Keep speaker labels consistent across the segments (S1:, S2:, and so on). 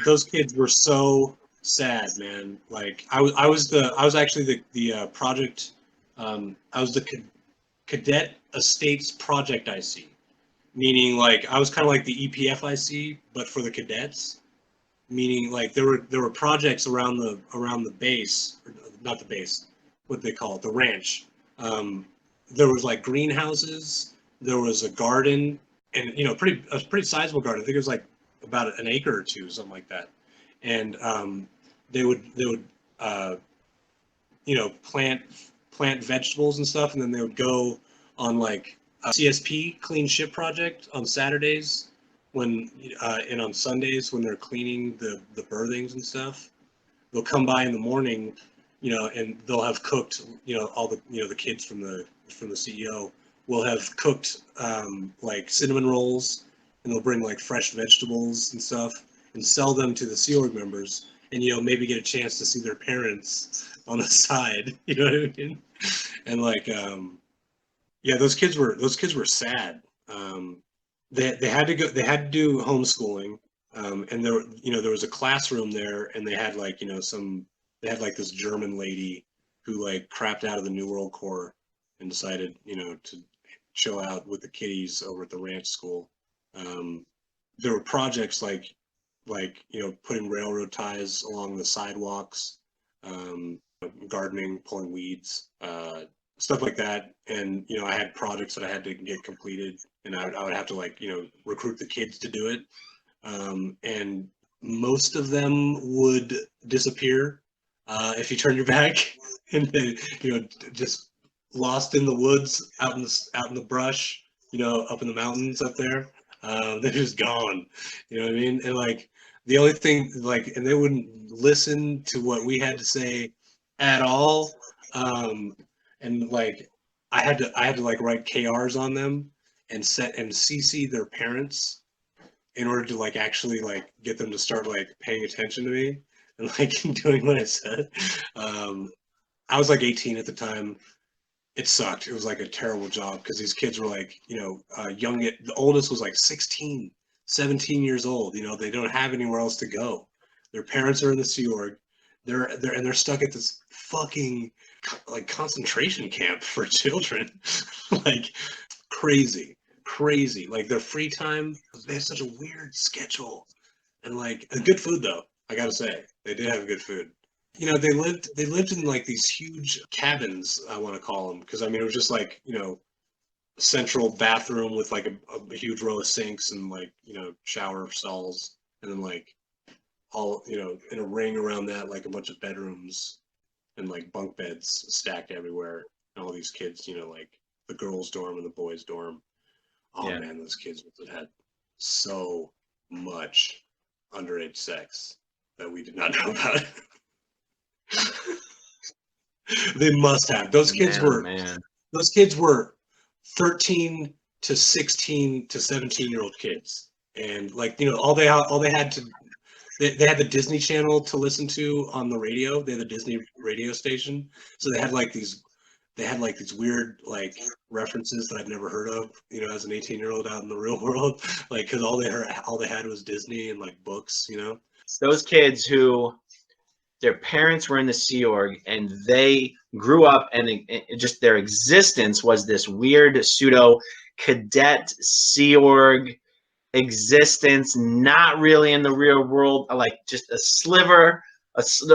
S1: those kids were so sad, man. Like I was actually the project. I was the Cadet Estates Project IC, meaning like I was kind of like the EPF IC, but for the cadets. Meaning like there were projects around the base, or not the base, what they call it, the ranch. There was like greenhouses, there was a garden, and a pretty sizable garden. I think it was like about an acre or two, something like that. And they would uh, plant vegetables and stuff, and then they would go on like a CSP clean ship project on Saturdays when and on Sundays when they're cleaning the berthings and stuff. They'll come by in the morning, and they'll have cooked, all the kids from the CEO will have cooked like cinnamon rolls, and they'll bring like fresh vegetables and stuff and sell them to the Sea Org members, and maybe get a chance to see their parents on the side. You know what I mean? And like yeah, those kids were sad. They had to go. They had to do homeschooling, and there was a classroom there, and they had like they had like this German lady who like crapped out of the New World Corps and decided to chill out with the kiddies over at the ranch school. There were projects like putting railroad ties along the sidewalks, gardening, pulling weeds, stuff like that. And I had projects that I had to get completed, and I would have to like recruit the kids to do it. And most of them would disappear if you turn your back, and they just lost in the woods, out in the brush, up in the mountains up there. They're just gone. You know what I mean? And like the only thing, like, and they wouldn't listen to what we had to say at all. And like I had to like write KRs on them and CC their parents in order to like actually like get them to start like paying attention to me and like doing what I said. I was like 18 at the time. It sucked. It was like a terrible job because these kids were like, young. The oldest was like 16, 17 years old. They don't have anywhere else to go. Their parents are in the Sea Org. They're stuck at this fucking like concentration camp for children. Like crazy. Like their free time, they have such a weird schedule. And like good food though, I gotta say. They did have good food. They lived in like these huge cabins, I want to call them, because I mean it was just like central bathroom with like a huge row of sinks and like shower stalls, and then like all in a ring around that, like a bunch of bedrooms and like bunk beds stacked everywhere, and all these kids, like the girls' dorm and the boys' dorm. Oh yeah. Man, those kids had so much underage sex that we did not know about. They must have. Those kids Those kids were 13 to 16 to 17-year-old kids, and like all they had to. They had the Disney Channel to listen to on the radio. They had the Disney radio station, so they had like these weird like references that I'd never heard of, as an 18-year-old out in the real world, like because all they had was Disney and like books,
S2: Those kids who their parents were in the Sea Org and they grew up and just their existence was this weird pseudo cadet Sea Org existence, not really in the real world, like just a sliver,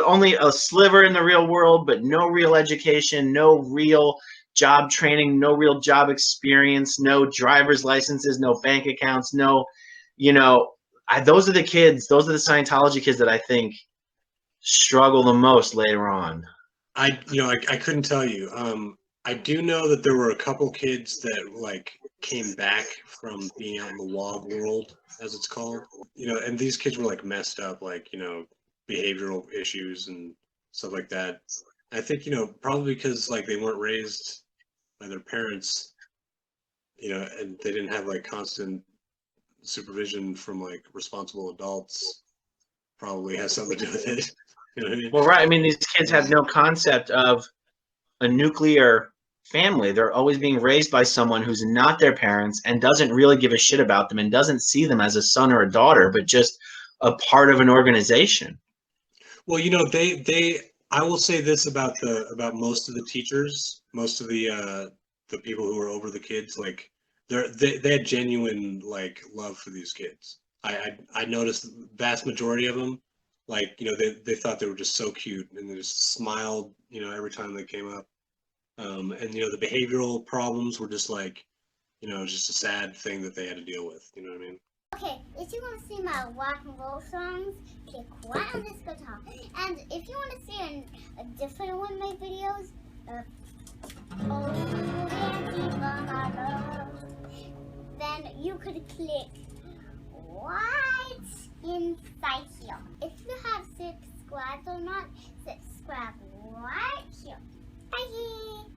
S2: only a sliver in the real world, but no real education, no real job training, no real job experience, no driver's licenses, no bank accounts, no, those are the Scientology kids that I think struggle the most later on.
S1: I couldn't tell you. I do know that there were a couple kids that like came back from being out in the WOG world, as it's called. And these kids were like messed up, like, behavioral issues and stuff like that. I think, probably because like they weren't raised by their parents, and they didn't have like constant supervision from like responsible adults, probably has something to do with it. You know what I mean?
S2: Well, right. I mean, these kids have no concept of a nuclear family. They're always being raised by someone who's not their parents and doesn't really give a shit about them and doesn't see them as a son or a daughter, but just a part of an organization.
S1: Well, you know, I will say this about most of the teachers, most of the people who are over the kids, like they had genuine like love for these kids. I noticed the vast majority of them, like, you know, they thought they were just so cute and they just smiled, you know, every time they came up. And you know, the behavioral problems were just like, you know, just a sad thing that they had to deal with. You know what I mean?
S3: Okay, if you want to see my rock and roll songs, click right on this guitar. And if you want to see a different one of my videos, then you could click right inside here. If you have subscribed or not, subscribe right here. Bye!